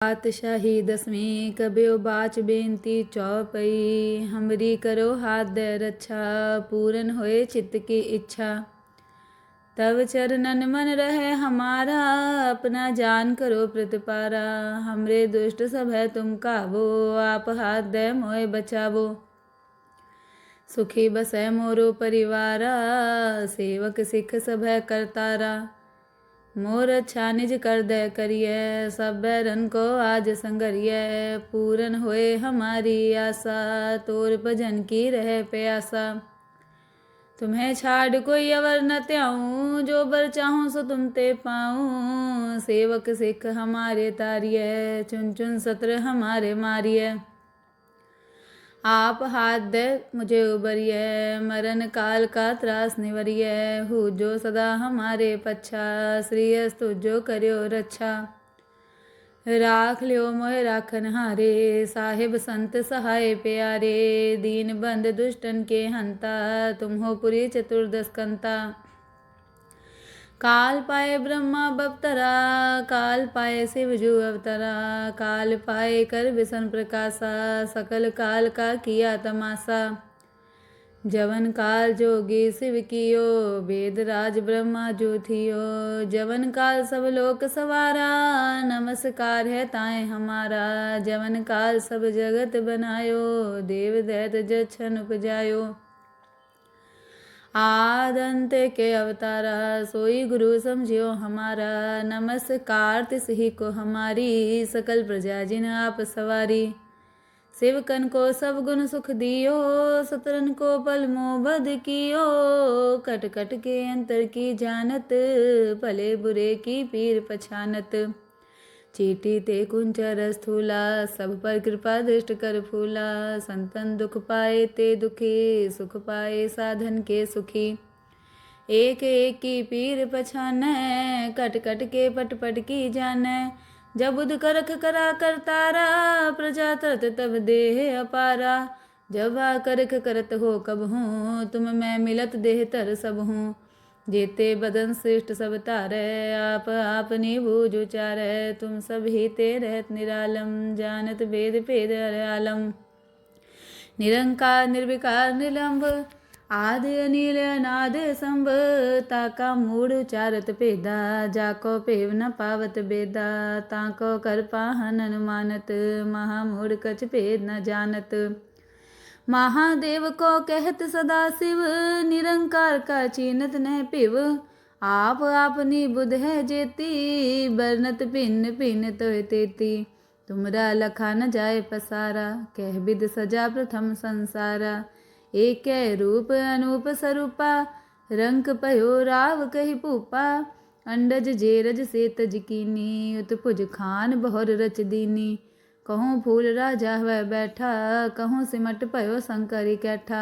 पातशाही दसवीं कब्यो बाच बेनती चौपई। हमरी करो हाथ दे रक्षा, पूरन होए चित्त की इच्छा। तब चरणन मन रहे हमारा, अपना जान करो प्रतिपारा। हमरे दुष्ट सब है तुम काबो, आप हाथ दे मोए बचावो। सुखी बसै मोरो परिवारा, सेवक सिख सब है करतारा। मोर अच्छा निज कर दे करिए, सब बैरन को आज संगरिए। पूरन होए हमारी आशा, तोर भजन की रहे प्यासा। तुम्हें छाड़ कोई अवर न त्याऊं, जो बर चाहूं सो तुम ते पाऊं। सेवक सिख हमारे तारिए, चुन चुन सत्र हमारे मारिए। आप हाथ दे मुझे उबरिए, मरण काल का त्रास निवरिए। हु जो सदा हमारे पच्छा, श्री अस्तु जो करियो रक्षा। राख लियो मोह राखन हारे, साहिब संत सहाय प्यारे। दीन बंद दुष्टन के हंता, तुम हो पुरी चतुर्दश कंता। काल पाए ब्रह्मा बपतरा, काल पाए शिव जू अवतरा। काल पाए कर विष्णु प्रकाशा, सकल काल का किया तमाशा। जवन काल जोगी शिव कियो, वेद राज ब्रह्मा जो थियो। जवन काल सब लोक सवारा, नमस्कार है ताए हमारा। जवन काल सब जगत बनायो, देव दैत जछन उपजायो। आदंत के अवतारा, सोई गुरु समझियो हमारा। नमस्कार तिस ही को हमारी, सकल प्रजा जिन आप सवारी। शिवकन को सब गुण सुख दियो, सतरन को पल मोह बध कियो। कट कट के अंतर की जानत, भले बुरे की पीर पछानत। चीटी ते कुंचर स्थूला, सब पर कृपा दृष्ट कर फूला। संतन दुख पाए ते दुखी, सुख पाए साधन के सुखी। एक एक की पीर पछाने, कट कट के पट पट की जाने। जब बुध करख करा करतारा, प्रजा तरत तब देह अपारा। जब आ करख करत हो कब हूँ, तुम मैं मिलत देह तर सब हूँ। जेते बदन श्रेष्ठ सब तारे, आप आपनी बूझ उचारे। तुम सब ही ते रहत निरालम, जानत वेद भेद आलम। निरंकार निर्विकार निलंब, आदि अनिल अनाद संभ। ताका मूढ़ उचारत पेदा, जाको पेव न पावत बेदा। ताको कर पाहन अनुमानत, महामूढ़ कछ भेद न जानत। महादेव को कहत सदा शिव, निरंकार का चीनत न पिव। आप आपनी बुध है जेती, बरनत भिन्न भिन्न तो तेती। तुमरा लखा न जाए पसारा, कह विद सजा प्रथम संसारा। एक रूप अनूप स्वरूपा, रंक पयो राव कही पूपा। अंडज जेरज से तज कीनी, उत्पुज खान बहुर रच दीनी। कहूँ फूल राजा वह बैठा, कहूँ सिमट पयो शंकर कैठा।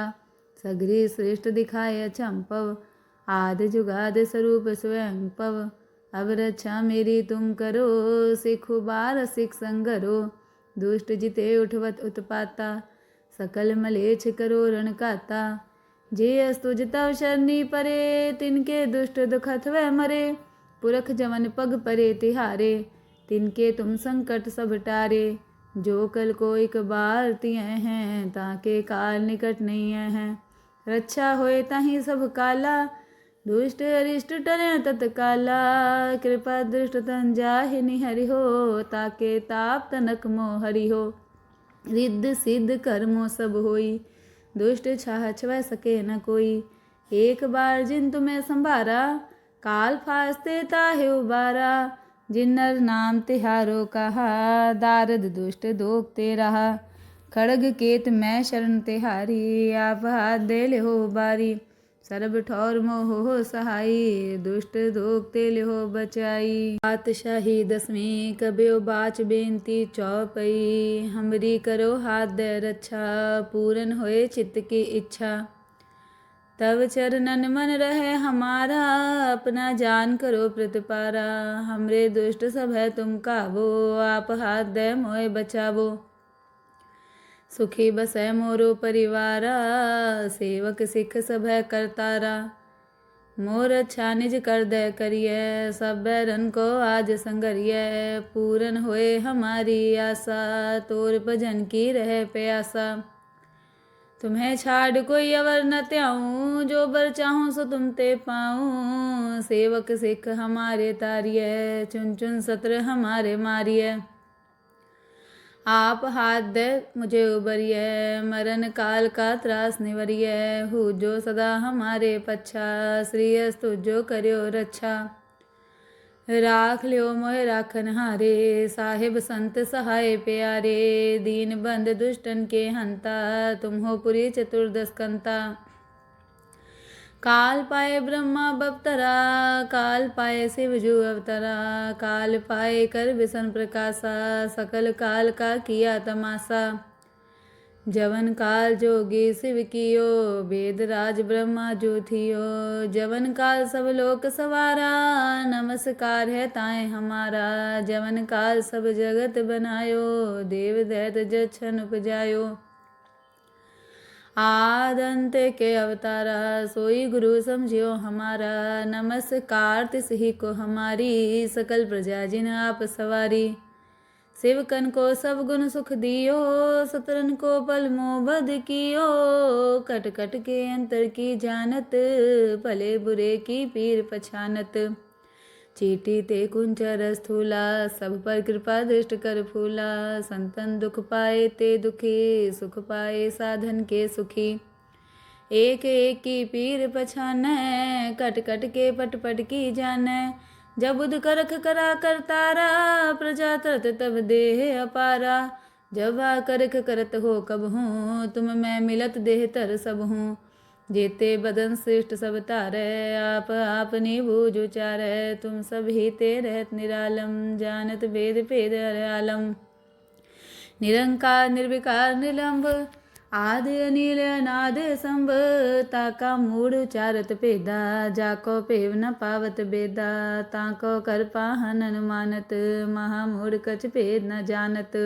सगरी श्रेष्ठ दिखाए चंपव, आद जुगाद स्वरूप स्वयं पव। अब रक्षा मेरी तुम करो, सिखु बार सिख संगरो। दुष्ट जिते उठवत उत्पाता, सकल मलेच्छ करो रण काता। जे अस्तुज तव शरणी परे, तिनके दुष्ट दुखत वह मरे। पुरख जवन पग परे तिहारे, तिनके तुम संकट सब टारे। जो कल को एक बार तिय हैं, ताके काल निकट नहीं हैं। रक्षा होए ताहि सब काला, दुष्ट अरिष्ट टरे तत्काला। कृपा दृष्ट तन जाहि निहरि हो, ताके ताप तनक मोह हरि हो। रिद्ध सिद्ध कर्मो सब होई, दुष्ट छाह छवै सके न कोई। एक बार जिन तुम्हें संभारा, काल फास्ते ताहे उबारा। जिन्नर नाम तिहारो कहा, दारद दुष्ट दोखते रहा। खड़ग केत मैं शरण तिहारी, आप हाथ दे ले हो बारी। सरब ठौर मोह हो सहाई, दुष्ट दोखते ले हो बचाई। पातशाही दसवीं कब्यो बाच बेनती चौपई। हमरी करो हाथ दे रक्षा, पूरन होए चित्त की इच्छा। तब चरणन मन रहे हमारा, अपना जान करो प्रतिपारा। हमरे दुष्ट सब है तुम काबो, आप हाथ दे मोए बचावो। सुखी बसै मोरो परिवारा, सेवक सिख सब है करतारा। मोर अच्छा निज कर दे करिए, सब बैरन को आज संगरिए। पूरन होए हमारी आशा, तोर भजन की रहे प्यासा। तुम्हें छाड़ कोई अवर न त्याऊँ, जो बर चाहूँ सो तुम ते पाऊँ। सेवक सिख हमारे तारिये, चुन चुन सत्र हमारे मारिये। आप हाथ दे मुझे उबरिए, मरण काल का त्रास निवरिए। हु जो सदा हमारे पच्छा, श्री अस्तु जो करियो रक्षा। राख लियो मोह राखन हारे, साहिब संत सहाय प्यारे। दीन बंद दुष्टन के हंता, तुम हो पुरी चतुर्दश कंता। काल पाए ब्रह्मा बपतरा, काल पाए शिव जू अवतरा। काल पाए कर विसन प्रकाशा, सकल काल का किया तमाशा। जवन काल जोगी शिव कियो, वेद राज ब्रह्मा जो थियो। जवन काल सब लोक सवारा, नमस्कार है ताए हमारा। जवन काल सब जगत बनायो, देव दैत जछन उपजायो। आद अंत के अवतारा, सोई गुरु समझियो हमारा। नमस्कार तिस ही को हमारी, सकल प्रजा जिन आप सवारी। सेवकन को सब गुण सुख दियो, सतरन को पल मोह बध कियो। कट कट के अंतर की जानत, भले बुरे की पीर पछानत। चीटी ते कुंचर स्थूला, सब पर कृपा दृष्ट कर फूला। संतन दुख पाए ते दुखी, सुख पाए साधन के सुखी। एक एक की पीर पछानै, कट कट के पट पट की जानै। जब बुध करख करा करतारा, प्रजा तरत तब देह अपारा। जब आ करख करत हो कब हूँ, तुम मैं मिलत देह तर सब हूँ। जेते बदन श्रेष्ठ सब तारै, आप आपनी बूझ उचारै। तुम सब ही ते रहत निरालम, जानत वेद भेद हर आलम। निरंकार निर्विकार निलंब, आदि अनिल अनाद संभ। ताका मूढ़ उचारत भेदा, जाको पेव न पावत बेदा। ताको कर पाहन अनुमानत, महामूढ़ कछ भेद न जानत।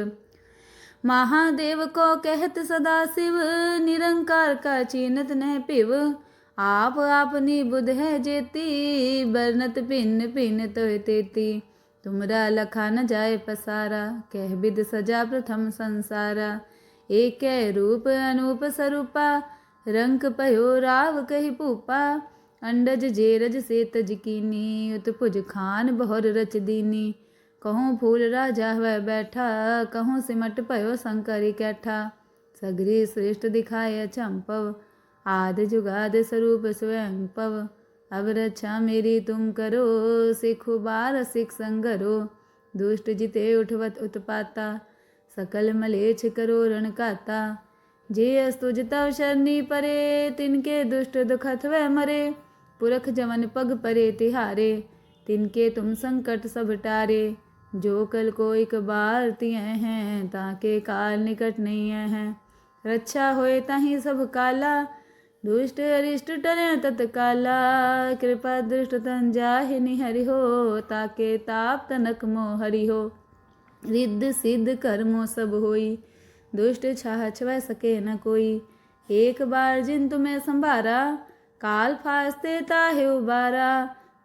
महादेव को कहत सदा शिव, निरंकार का चीनत न पिव। आप आपनी बुध है जेती, बरनत भिन्न भिन्न तोय तेती। तुमरा लखा न जाए पसारा, कह विद सजा प्रथम संसारा। एक रूप अनूप स्वरूपा, रंक पयो राव कही पूपा। अंडज जेरज से तज कीनी, उत्पुज खान बहुर रच दीनी। कहूँ फूल राजा वह बैठा, कहूँ सिमट पयो शंकर कैठा। सगरी श्रेष्ठ दिखाए चंपव, आदि जुगाद स्वरूप स्वयं पव। अब रक्षा मेरी तुम करो, सिखु बार सिख संगरो। दुष्ट जिते उठवत उत्पाता, सकल मलेच्छ करो रण काता। जे अस्तुज तव शरणी परे, तिनके दुष्ट दुखत वह मरे। पुरख जवन पग परे तिहारे, तिनके तुम संकट सब टारे। जो कल को एक बार तिय हैं, ताके काल निकट नहीं हैं। रक्षा होए ताहि सब काला, दुष्ट अरिष्ट टरे तत्काला। कृपा दृष्ट तन जाहि निहरि हो, ताके ताप तनक मोह हरि हो। रिद्ध सिद्ध कर्मों सब होई, दुष्ट छाह छवै सके न कोई। एक बार जिन तुम्हें संभारा, काल फास्ते ताहे उबारा।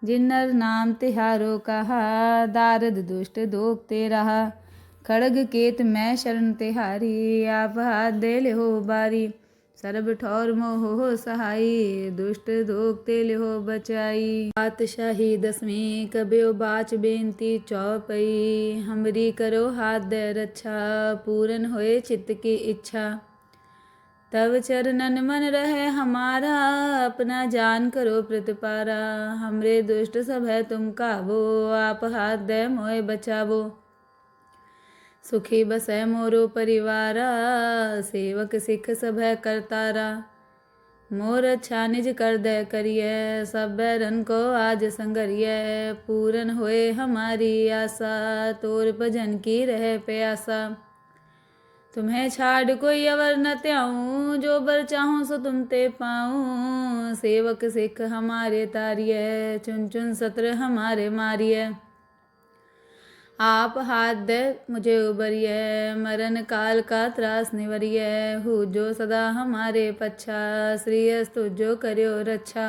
जिन्नर नाम तिहारो कहा, दारद दुष्ट दोगते रहा। खड़ग केत मैं शरण तिहारी, आप हाथ दे ले हो बारी। सर्ब ठौर मोह हो सहाई, दुष्ट दोगते ले हो बचाई। पातशाही दसवीं कब्यो बाच बेनती चौपई। हमरी करो हाथ दे रक्षा, पूरन होए चित्त की इच्छा। तब चरणन मन रहे हमारा, अपना जान करो प्रतिपारा। हमरे दुष्ट सब है तुम काबो, आप हाथ दे मोए बचावो। सुखी बसै मोरो परिवारा, सेवक सिख सब है करतारा। मोर अच्छा निज कर दे करिए, सब बैरन को आज संगरिए। पूरन होए हमारी आशा, तोर भजन की रहे प्यासा। तुम्हें छाड़ कोई अवर न त्याऊँ, जो बर चाहूँ सो तुम ते पाऊँ। सेवक सिख हमारे तारिये, चुन चुन सत्र हमारे मारिये। आप हाथ दे मुझे उबरिए, मरण काल का त्रास निवरिए। हु जो सदा हमारे पच्छा, श्री अस्तु जो करियो रक्षा।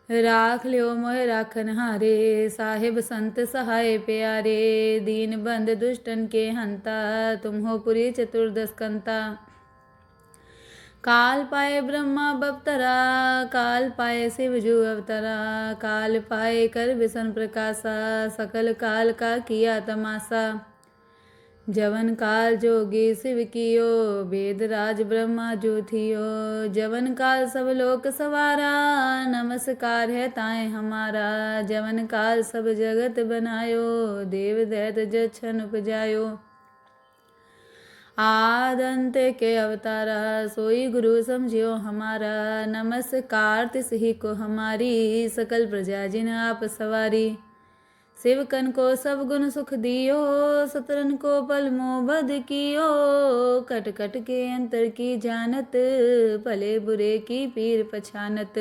राख लियो मोह राखन हारे, साहिब संत सहाय प्यारे। दीन बंद दुष्टन के हंता, तुम हो पुरी चतुर्दश कंता। काल पाए ब्रह्मा बपतरा, काल पाए शिव जू अवतरा। काल पाए कर विष्णु प्रकाशा, सकल काल का किया तमाशा। जवन काल जोगी शिव कियो, वेद राज ब्रह्मा जो थियो। जवन काल सब लोक सवारा, नमस्कार है ताए हमारा। जवन काल सब जगत बनायो, देव दैत जछन उपजायो। आद अंत के अवतारा, सोई गुरु समझियो हमारा। नमस्कार तिस ही को हमारी, सकल प्रजा जिन आप सवारी। सेवकन को सब गुण सुख दियो, सतरन को पल मोह बद कियो। कट कट के अंतर की जानत, भले बुरे की पीर पछानत।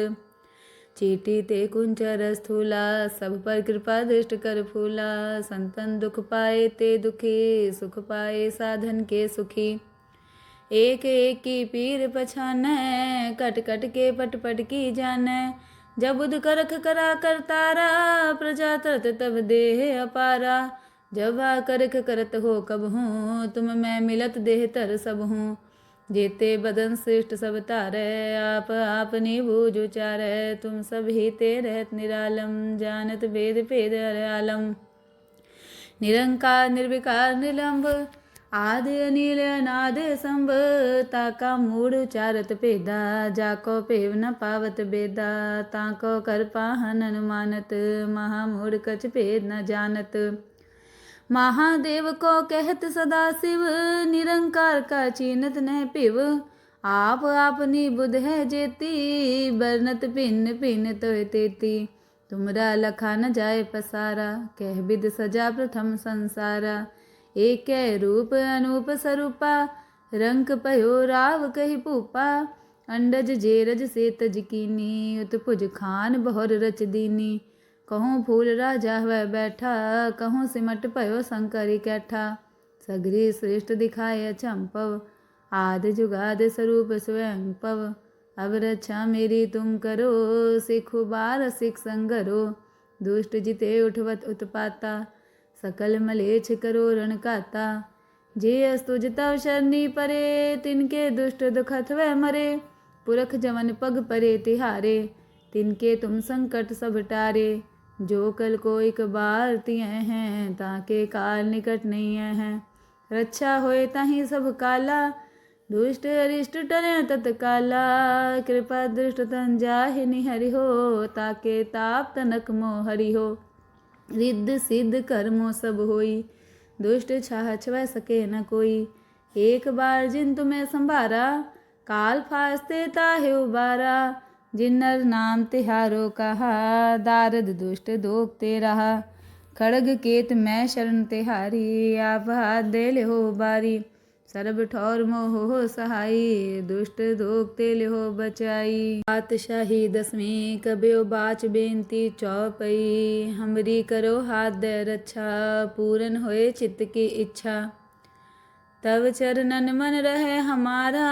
चीटी ते कुंचर स्थूला, सब पर कृपा दृष्ट कर फूला। संतन दुख पाए ते दुखी, सुख पाए साधन के सुखी। एक एक की पीर पछानै, कट कट के पट पट की जानै। जब बुध करख करा करतारा, प्रजा तरत तब देह अपारा। जब आ करख करत हो कब हूँ, तुम मैं मिलत देह तर सब हूँ। जेते बदन श्रेष्ठ सब तारै, आप आपनी बूझ उचारै। तुम सब ही ते रहत निरालम, जानत वेद भेद हर आलम। निरंकार निर्विकार निलंब, आदि अनिल अनाद संभ। ताका मूढ़ उचारत पेदा, जाको पेव न पावत बेदा। ताको कर पाहन अनुमानत, महामूढ़ कछ भेद न जानत। महादेव को कहत सदा शिव, निरंकार का चीनत न पिव। आप आपनी बुध है जेती, बरनत भिन्न भिन्न तो तेती। तुमरा लखा न जाए पसारा, कह विद सजा प्रथम संसारा। एक रूप अनूप स्वरूपा, रंक पयो राव कही पूपा। अंडज जेरज से तज कीनी, उत्पुज खान बहुर रच दीनी। कहूँ फूल राजा वह बैठा, कहूँ सिमट पयो शंकर कैठा। सगरी श्रेष्ठ दिखाए चंपव, आदि जुगाद स्वरूप स्वयं पव। अब रक्षा मेरी तुम करो, सिखु बार सिख संगरो। दुष्ट जिते उठवत उत्पाता, सकल मलेच्छ करो रण काता। जे अस्तुज तव शरणी परे, तिनके दुष्ट दुखत वह मरे। पुरख जवन पग परे तिहारे, तिनके तुम संकट सब टारे। जो कल को एक बार तिय हैं, ताके काल निकट नहीं हैं। रक्षा होए ताहि सब काला, दुष्ट अरिष्ट टरे तत्काला। कृपा दृष्ट तन जाहि निहरि हो, ताके ताप तनक मोह हरि हो। रिद्ध सिद्ध कर्मो सब होई, दुष्ट छाह छवै सके न कोई। एक बार जिन तुम्हें संभारा, काल फास्ते ताहि उबारा। जिन्नर नाम तिहारो कहा, दारद दुष्ट दोगते रहा। खड़ग केत मैं शरण तिहारी, आप हाथ दे ले हो बारी। सरब ठौर मोह हो सहाई, दुष्ट दोगते ले हो बचाई। पातशाही दसवीं कब्यो बाच बेनती चौपई। हमरी करो हाथ दे रक्षा, पूरन होए चित्त की इच्छा। तब चरणन मन रहे हमारा,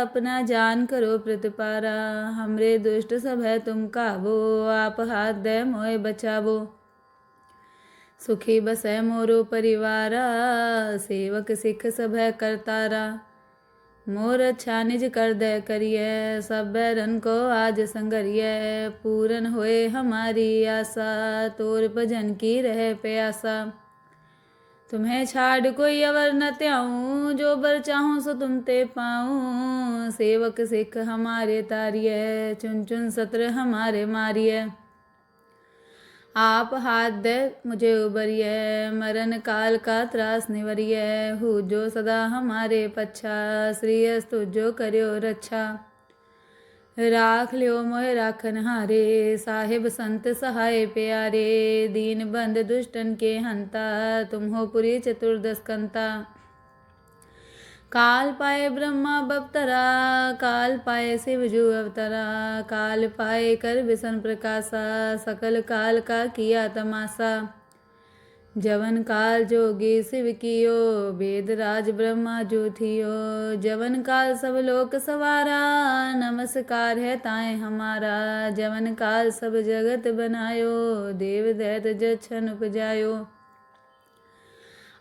अपना जान करो प्रतिपारा। हमरे दुष्ट सब है तुम काबो, आप हाथ दे मोए बचावो। सुखी बसै मोरो परिवारा, सेवक सिख सब है करतारा। मोर अच्छा निज कर दे करिए, सब बैरन को आज संगरिए। पूरन होए हमारी आशा, तोर भजन की रहे प्यासा। तुम्हें छाड़ कोई अवर न त्याऊँ, जो बर चाहूँ सो तुम ते पाऊँ। सेवक सिख हमारे तारिय, चुन चुन सत्र हमारे मारिय। आप हाथ दे मुझे उबरिय, मरण काल का त्रास निवरिय। हु जो सदा हमारे पच्छा, श्री अस्तु जो करियो रक्षा। राख लियो मोह राखन हारे, साहिब संत सहाय प्यारे। दीन बंद दुष्टन के हंता, तुम हो पुरी चतुर्दश कंता। काल पाए ब्रह्मा बपतरा, काल पाए शिव जू अवतरा। काल पाए कर विष्णु प्रकाशा, सकल काल का किया तमाशा। जवन काल जोगी शिव कियो, वेद राज ब्रह्मा जो थियो। जवन काल सब लोक सवारा, नमस्कार है ताए हमारा। जवन काल सब जगत बनायो, देव दैत जछन उपजायो।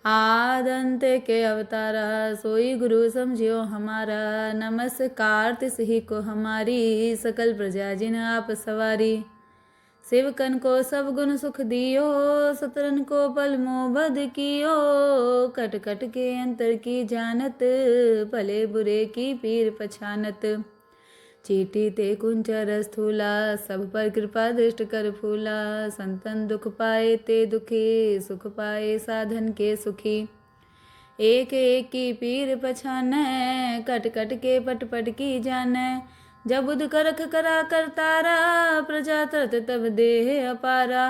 आदंत के अवतारा, सोई गुरु समझियो हमारा। नमस्कार तिस ही को हमारी, सकल प्रजा जिन आप सवारी। सेवकन को सब गुण सुख दियो, सतरन को पल मोह बध कियो। कट कट के अंतर की जानत, भले बुरे की पीर पछानत। चीटी ते कुंचर स्थूला, सब पर कृपा दृष्ट कर फूला। संतन दुख पाए ते दुखी, सुख पाए साधन के सुखी। एक एक की पीर पछानै, कट कट के पट पट की जानै। जब बुध करख करा करतारा, प्रजा तरत तब देह अपारा।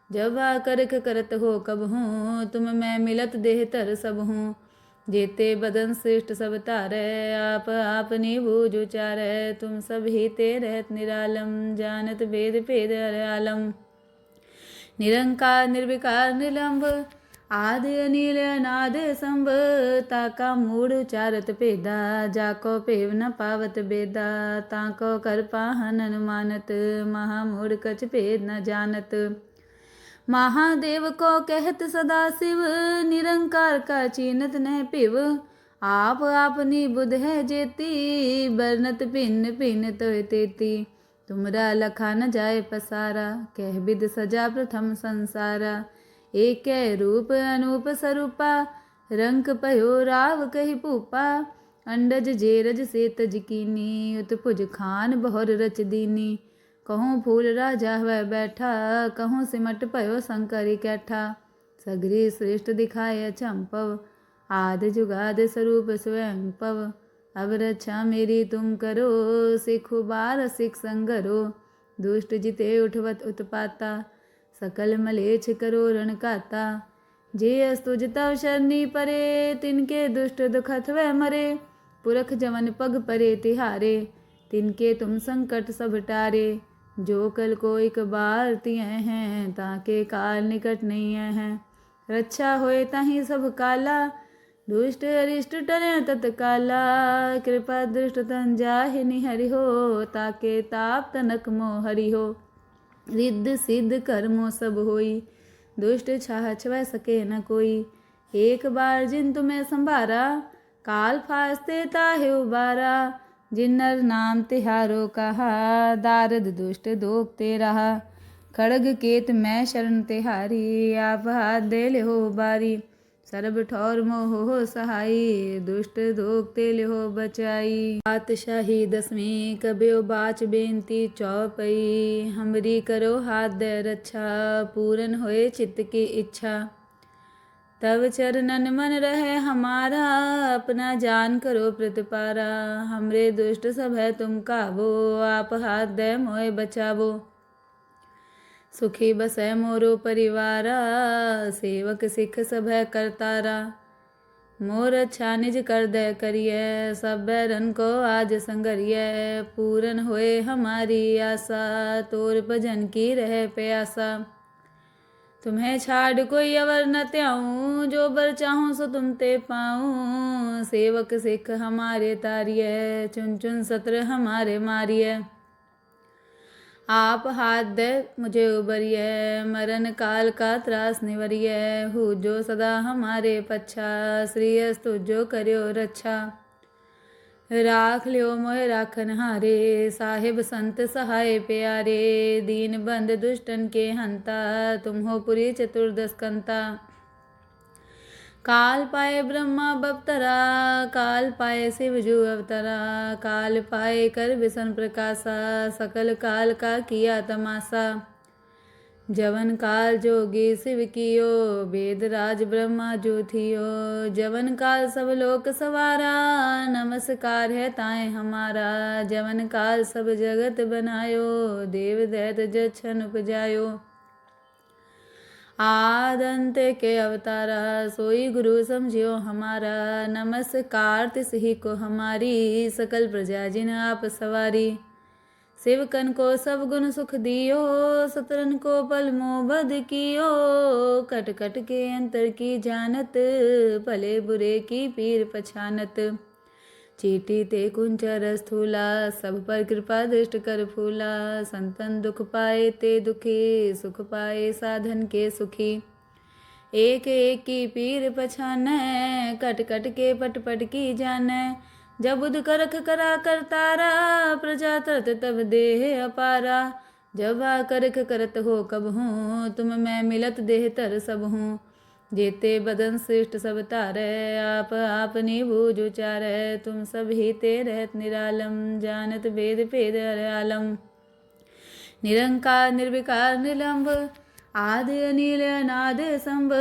जब आ करख करत हो कब हूँ, तुम मैं मिलत देह तर सब हूँ। जेते बदन श्रेष्ठ सब तारै, आप आपनी बूझ उचारै। तुम सब ही ते रहत निरालम, जानत भेद भेद हर आलम। निरंकार निर्विकार निलंब, आदि अनिल अनाद संभ। ताका मूढ़ उचारत भेदा, जाको पेव न पावत बेदा। ताको कर पाहन अनुमानत, महामूढ़ कछ भेद न जानत। महादेव को कहत सदा शिव, निरंकार का चीनत न पिव। आप आपनी बुध है जेती, बरनत भिन्न भिन्न तोय तेती। तुमरा लखा न जाए पसारा, कह विद सजा प्रथम संसारा। एक रूप अनूप स्वरूपा, रंक पयो राव कहि पूपा। अंडज जेरज से तज कीनी, उत्पुज खान बहुर रच दीनी। कहूँ फूल राजा वह बैठा, कहूँ सिमट पयो शंकर कैठा। सगरी श्रेष्ठ दिखाए चंपव, आदि जुगाद स्वरूप स्वयं पव। अब रक्षा मेरी तुम करो, सिखु बार सिख संगरो। दुष्ट जिते उठवत उत्पाता, सकल मलेच्छ करो रण काता। जे अस्तुज तव शरणी परे, तिनके दुष्ट दुखत वह मरे। पुरख जवन पग परे तिहारे, तिनके तुम संकट सब टारे। जो कल को एक बार तिय हैं, ताके काल निकट नहीं हैं। रक्षा होए ताहि सब काला, दुष्ट अरिष्ट टरे तत्काला। कृपा दृष्ट तन जाहि निहरि हो, ताके ताप तनक मोह हरि हो। रिद्ध सिद्ध कर्मों सब होई, दुष्ट छाह छवै सके न कोई। एक बार जिन तुम्हें संभारा, काल फास्ते ताहे उबारा। जिन्नर नाम तिहारो कहा, दारद दुष्ट दोखते रहा। खड़ग केत मैं शरण तिहारी, आप हाथ दे ले हो बारी। सर्ब ठौर मोह हो सहाई, दुष्ट दोखते ले हो बचाई। पातशाही दसवीं कब्यो बाच बेनती चौपई। हमरी करो हाथ दे रक्षा, पूरन होए चित्त की इच्छा। तब चरणन मन रहे हमारा, अपना जान करो प्रतिपारा। हमरे दुष्ट सब है तुम काबो, आप हाथ दे मोए बचावो। सुखी बसै मोरो परिवारा, सेवक सिख सब है करतारा। मोर अच्छा निज कर दे करिए, सब बैरन को आज संगरिए। पूरन होए हमारी आशा, तोर भजन की रहे प्यासा। तुम्हें छाड़ कोई अवर न त्याऊँ, जो बर चाहूँ सो तुम ते पाऊँ। सेवक सिख हमारे तारिय, चुन चुन सत्र हमारे मारिय। आप हाथ दे मुझे उबरिय, मरण काल का त्रास निवरिय। हु जो सदा हमारे पच्छा, श्री अस्तु जो करियो रक्षा। राख लियो मोह राखन हारे, साहिब संत सहाय प्यारे। दीन बंद दुष्टन के हंता, तुम हो पुरी चतुर्दश कंता। काल पाए ब्रह्मा बपतरा, काल पाए शिव जू अवतरा। काल पाए कर विष्णु प्रकाशा, सकल काल का किया तमाशा। जवन काल जोगी शिव कियो, वेद राज ब्रह्मा जो थियो। जवन काल सब लोक सवारा, नमस्कार है ताए हमारा। जवन काल सब जगत बनायो, देव दैत जछन उपजायो। आदंत के अवतारा, सोई गुरु समझियो हमारा। नमस्कार तिस ही को हमारी, सकल प्रजा जिन आप सवारी। सेवकन को सब गुण सुख दियो, सतरन को पल मोह बद कियो। कट कट के अंतर की जानत, भले बुरे की पीर पछानत। चीटी ते कुंचर स्थूला, सब पर कृपा दृष्ट कर फूला। संतन दुख पाए ते दुखी, सुख पाए साधन के सुखी। एक एक की पीर पछानै, कट कट के पट पट की जानै। जब बुध करख करा करतारा, प्रजा तरत तब देह अपारा। जब आ करख करत हो कब हूँ, तुम मैं मिलत देह तर सब हूँ। जेते बदन श्रेष्ठ सब तारै, आप आपनी बूझ उचारै। तुम सब ही ते रहत निरालम, जानत भेद भेद हर आलम। निरंकार निर्विकार निलंब, आदि अनिल अनाद संभ।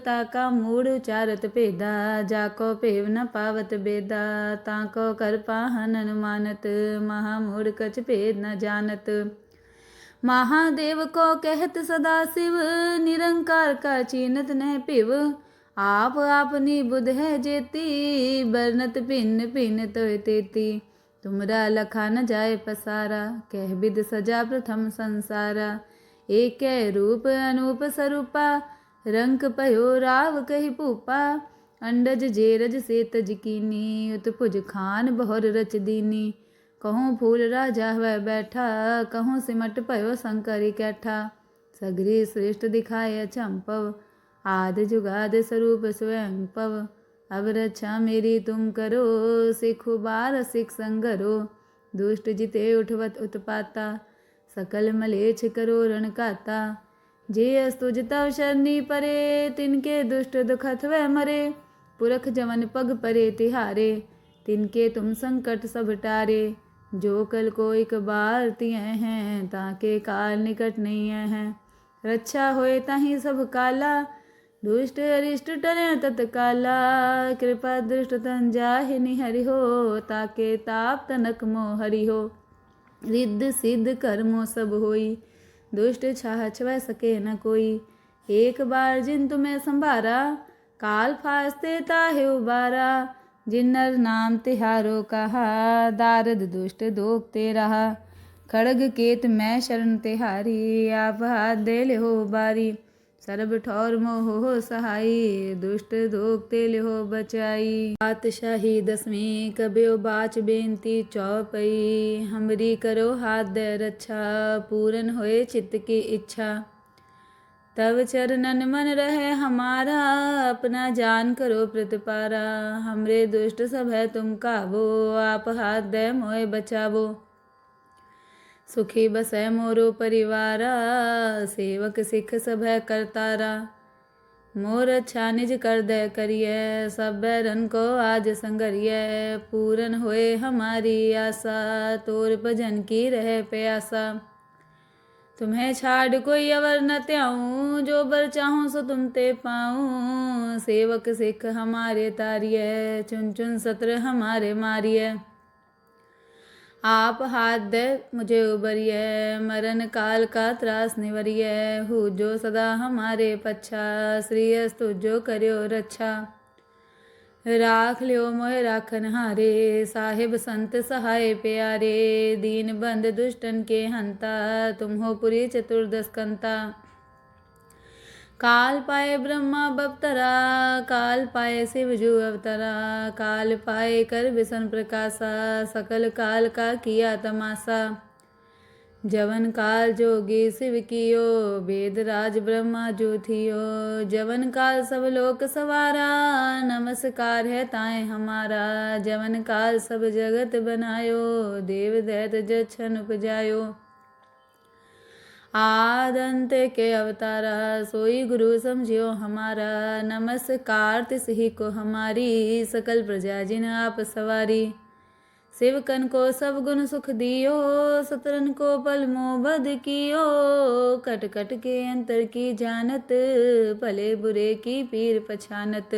ताका मूढ़ उचारत भेदा, जाको पेव न पावत बेदा। ताको कर पाहन अनुमानत, महामूढ़ कछ भेद न जानत। महादेव को कहत सदा शिव, निरंकार का चीनत न पिव। आप आपनी बुध है जेती, बरनत भिन्न भिन्न तोय तेती। तुमरा लखा न जाए पसारा, कह विद सजा प्रथम संसारा। एक रूप अनूप स्वरूपा, रंक पयो राव कही भूपा। अंडज जेरज से तज कीनी, उत्भुज खान बहुर रच दीनी। कहूँ फूल राजा वह बैठा, कहूँ सिमट पयो शंकर कैठा। सगरी श्रेष्ठ दिखाए चंपव, आदि जुगाद स्वरूप स्वयं पव। अब रक्षा मेरी तुम करो, सिख बार सिख संगरो। दुष्ट जिते उठवत उत्पाता, सकल मलेच्छ करो रण काता। जे अस्तुज तव शरणी परे, तिनके दुष्ट दुखत वह मरे। पुरख जमन पग परे तिहारे, तिनके तुम संकट सब टारे। जो कल को एक बार तिय हैं, ताके काल निकट नहीं हैं। रक्षा होए ताहि सब काला, दुष्ट अरिष्ट टरे तत्काला। कृपा दृष्ट तन जाहि निहरि हो, ताके ताप तनक मोह हरि हो। रिद्ध सिद्ध कर्मो सब होई, दुष्ट छाह छवै सके न कोई। एक बार जिन तुम्हें संभारा, काल फास्ते ताहे उबारा। जिन्नर नाम तिहारो कहा, दारद दुष्ट दोखते रहा। खड़ग केत मैं शरण तिहारी, आप हाथ दे ले हो बारी। सरब ठौर मोह हो सहाई, दुष्ट दोखते ले हो बचाई। पातशाही दसवीं कब्यो बाच बेनती चौपई। हमरी करो हाथ दे रक्षा, पूरन होए चित्त की इच्छा। तब चरणन मन रहे हमारा, अपना जान करो प्रतिपारा। हमरे दुष्ट सब है तुम काबो, आप हाथ दे मोए बचावो। सुखी बसै मोरो परिवारा, सेवक सिख सब है करतारा। मोर अच्छा निज कर दे करिए, सब बैरन को आज संगरिए। पूरन होए हमारी आशा, तोर भजन की रहे प्यासा। तुम्हें छाड़ कोई अवर न त्याऊँ, जो बर चाहूँ सो तुम ते पाऊँ। सेवक सिख हमारे तारिय, चुन चुन सत्र हमारे मारिय। आप हाथ दे मुझे उबरिय, मरण काल का त्रास निवरिय। हु जो सदा हमारे पच्छा, श्री अस्तु जो करियो रक्षा। राख लियो मोह राखन हारे, साहिब संत सहाय प्यारे। दीन बंद दुष्टन के हंता, तुम हो पुरी चतुर्दश कंता। काल पाए ब्रह्मा बपतरा, काल पाए शिव जू अवतरा। काल पाए कर विष्णु प्रकाशा, सकल काल का किया तमाशा। जवन काल जोगी शिव कियो, वेद राज ब्रह्मा जो थियो। जवन काल सब लोक सवारा, नमस्कार है ताए हमारा। जवन काल सब जगत बनायो, देव दैत जछन उपजायो। आदंत के अवतारा, सोई गुरु समझियो हमारा। नमस्कार तिस ही को हमारी, सकल प्रजा जिन आप सवारी। सेवकन को सब गुण सुख दियो, सतरन को पल मोह बद कियो। कट कट के अंतर की जानत, भले बुरे की पीर पछानत।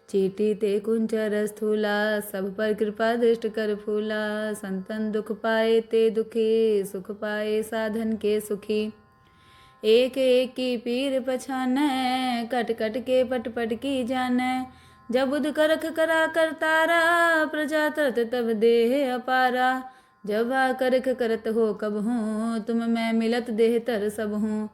चीटी ते कुंचर स्थूला, सब पर कृपा दृष्ट कर फूला। संतन दुख पाए ते दुखी, सुख पाए साधन के सुखी। एक एक की पीर पछानै, कट कट के पट पट की जानै। जब बुध करख करा करतारा, प्रजा तरत तब देह अपारा। जब करख करत हो कब हूँ, तुम मैं मिलत देह तर सब हूँ।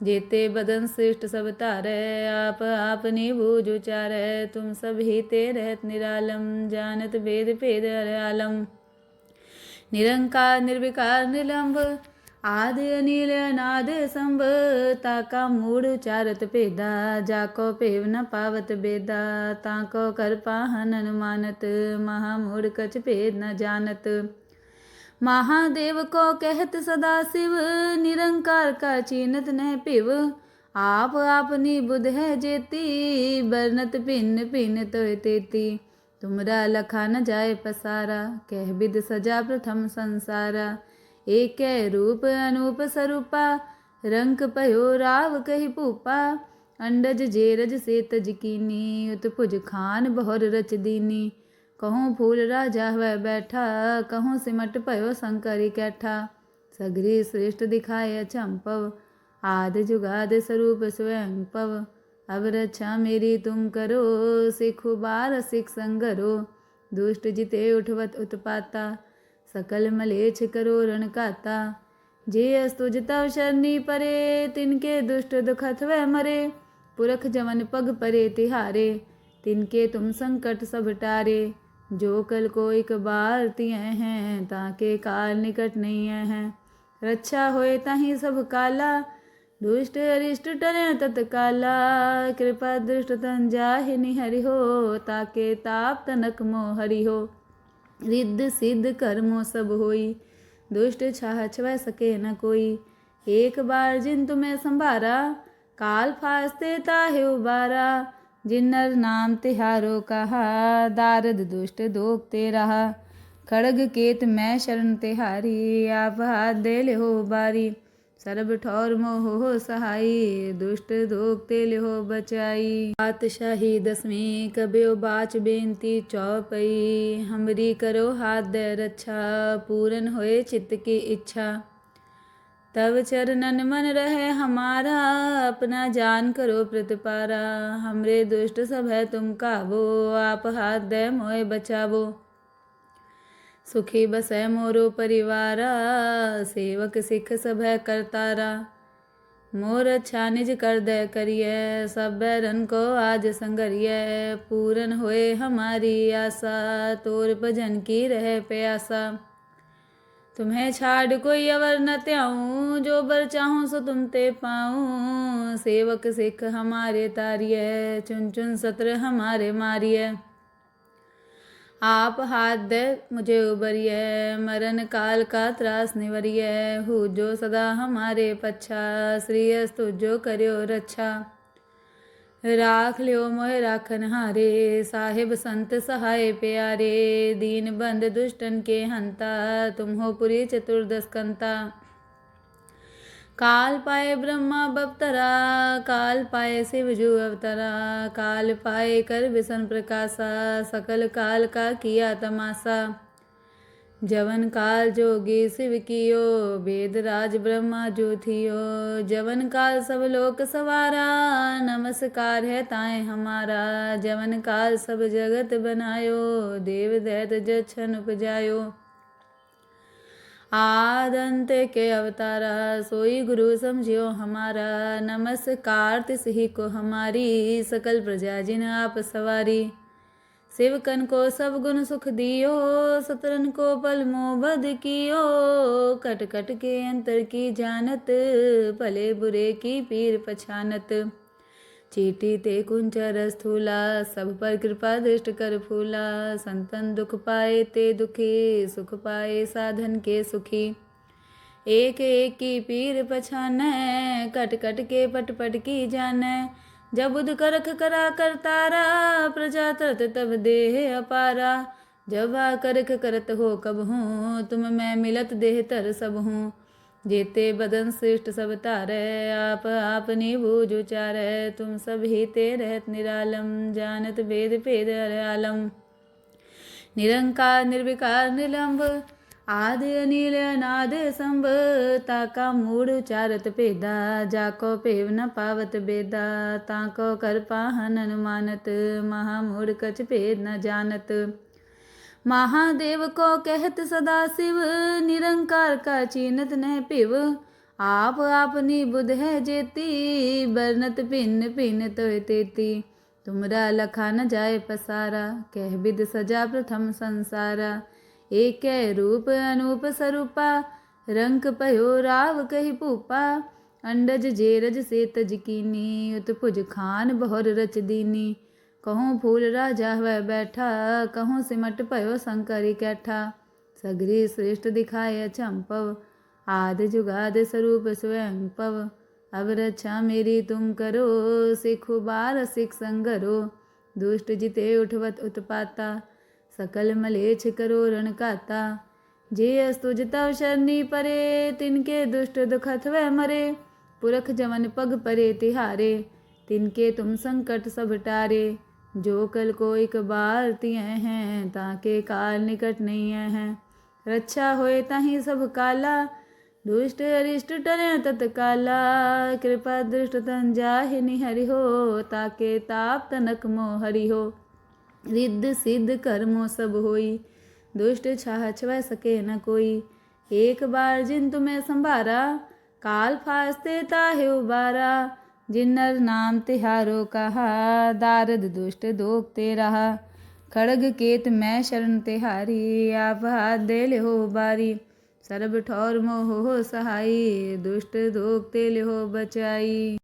जेते बदन श्रेष्ठ सब तारै, आप आपनी बूझ उचारै। तुम सब ही ते रहत निरालम, जानत वेद भेद हर आलम। निरंकार निर्विकार निलंब, आदि अनिल अनाद संभ। ताका मूढ़ उचारत भेदा, जाको पेव न पावत बेदा। ताको कर पाहन अनुमानत, महामूढ़ कछ भेद न जानत। महादेव को कहत सदा शिव, निरंकार का चीनत न पिव। आप आपनी बुध है जेती, बरनत भिन्न भिन्न तो तेती। तुमरा लखा न जाए पसारा, कह विद सजा प्रथम संसारा। एक रूप अनूप स्वरूपा, रंक पयो राव कही भूपा। अंडज जेरज से तज कीनी, उत्पुज खान बहुर रच दीनी। कहूँ फूल राजा वह बैठा, कहूँ सिमट पयो शंकर कैठा। सगरी श्रेष्ठ दिखाए चंपव, आदि जुगाद स्वरूप स्वयं पव। अब रक्षा मेरी तुम करो, सिखु बार सिख संगरो। दुष्ट जिते उठवत उत्पाता, सकल मलेच्छ करो रण काता। जे अस्तुज तव शरणी परे, तिनके दुष्ट दुखत वह मरे। पुरख जवन पग परे तिहारे, तिनके तुम संकट सब टारे। जो कल को एक बार तिय हैं, ताके काल निकट नहीं हैं। रक्षा होए ताहि सब काला, दुष्ट अरिष्ट टरे तत्काला। कृपा दृष्ट तन जाहि निहरि हो, ताके ताप तनक मोह हरि हो। रिद्ध सिद्ध कर्मो सब होई, दुष्ट छाह छवै सके न कोई। एक बार जिन तुम्हें संभारा, काल फास्ते ताहे उबारा। जिन्नर नाम तिहारो कहा, दारद दुष्ट दोखते रहा। खड़ग केत मैं शरण तिहारी, आप हाथ दे ले हो बारी। सरब ठौर मोह हो सहाई, दुष्ट दोखते ले हो बचाई। पातशाही दसवीं कब्यो बाच बेनती चौपई। हमरी करो हाथ दे रक्षा, पूरन होए चित्त की इच्छा। तब चरणन मन रहे हमारा, अपना जान करो प्रतिपारा। हमरे दुष्ट सब है तुम काबो, आप हाथ दे मोए बचावो। सुखी बसै मोरो परिवारा, सेवक सिख सब है करतारा। मोर अच्छा निज कर दे करिए, सब बैरन को आज संगरिए। पूरन होए हमारी आशा, तोर भजन की रहे प्यासा। तुम्हें छाड़ कोई अवर न त्याऊँ, जो बर चाहूँ सो तुम ते पाऊँ। सेवक सिख हमारे तारिये, चुन चुन सत्र हमारे मारिये। आप हाथ दे मुझे उबरिए, मरण काल का त्रास निवरिए। हु जो सदा हमारे पच्छा, श्री अस्तु जो करियो रक्षा। राख लियो मोह राखन हारे, साहिब संत सहाय प्यारे। दीन बंद दुष्टन के हंता, तुम हो पुरी चतुर्दश कंता। काल पाए ब्रह्मा बपतरा, काल पाए शिव जू अवतरा। काल पाए कर विसन प्रकाशा, सकल काल का किया तमाशा। जवन काल जोगी शिव कियो, वेद राज ब्रह्मा जो थियो। जवन काल सब लोक सवारा, नमस्कार है ताए हमारा। जवन काल सब जगत बनायो, देव दैत जछन उपजायो। आदंत के अवतारा, सोई गुरु समझियो हमारा। नमस्कार तिस ही को हमारी, सकल प्रजा जिन आप सवारी। सेवकन को सब गुण सुख दियो, सतरन को पल मोह बध कियो। कट कट के अंतर की जानत, भले बुरे की पीर पछानत। चीटी ते कुंचर स्थूला, सब पर कृपा दृष्ट कर फूला। संतन दुख पाए ते दुखी, सुख पाए साधन के सुखी। एक एक की पीर पछानै, कट कट के पट पट की जानै। जब बुध करख करा करतारा, प्रजा तरत तब देह अपारा। जब करख करत हो कब हूँ, तुम मैं मिलत देह तर सब हूँ। जेते बदन श्रेष्ठ सब तारै, आप आपनी बूझ उचारै। तुम सब ही ते रहत निरालम, जानत वेद भेद हर आलम। निरंकार निर्विकार निलंब, आदि अनिल अनाद संभ। ताका मूढ़ उचारत भेदा, जाको पेव न पावत बेदा। ताको कर पाहन अनुमानत, महामूढ़ कछ भेद न जानत। महादेव को कहत सदा शिव, निरंकार का चीनत नह पिव। आप आपनी बुध है जेती, बरनत भिन्न भिन्न तोय तेती। तुमरा लखा न जाए पसारा, कह विद सजा प्रथम संसारा। एक रूप अनूप स्वरूपा, रंक पयो राव कहि भूपा। अंडज जेरज से तज कीनी, उत्पुज खान बहुर रच दीनी। कहूँ फूल राजा वह बैठा, कहूँ सिमट पयो शंकर इकट्ठा। सगरी श्रेष्ठ दिखाए अचंपव, आदि जुगाद स्वरूप स्वयं पव। अब रक्षा मेरी तुम करो, सिखु बार सिख संगरो। दुष्ट जिते उठवत उत्पाता, सकल मलेच्छ करो रण काता। जे अस्तुज तव शरणी परे, तिनके दुष्ट दुखत वह मरे। पुरख जमन पग परे तिहारे, तिनके तुम संकट सब टारे। जो कल को एक बार तिय हैं, ताके काल निकट नहीं हैं। रक्षा होए ताहि सब काला, दुष्ट अरिष्ट टरे तत्काला। कृपा दृष्ट तन जाहि निहरि हो, ताके ताप तनक मोह हरि हो। रिद्ध सिद्ध कर्मों सब होई, दुष्ट छाह छवै सके न कोई। एक बार जिन तुम्हें संभारा, काल फास्ते ताहे उबारा। जिन्नर नाम तिहारो कहा, दारद दुष्ट दोखते रहा। खड़ग केत मैं शरण तिहारी, आप हाथ दे ले हो बारी। सरब ठौर मोह हो सहाई, दुष्ट दोखते ले हो बचाई।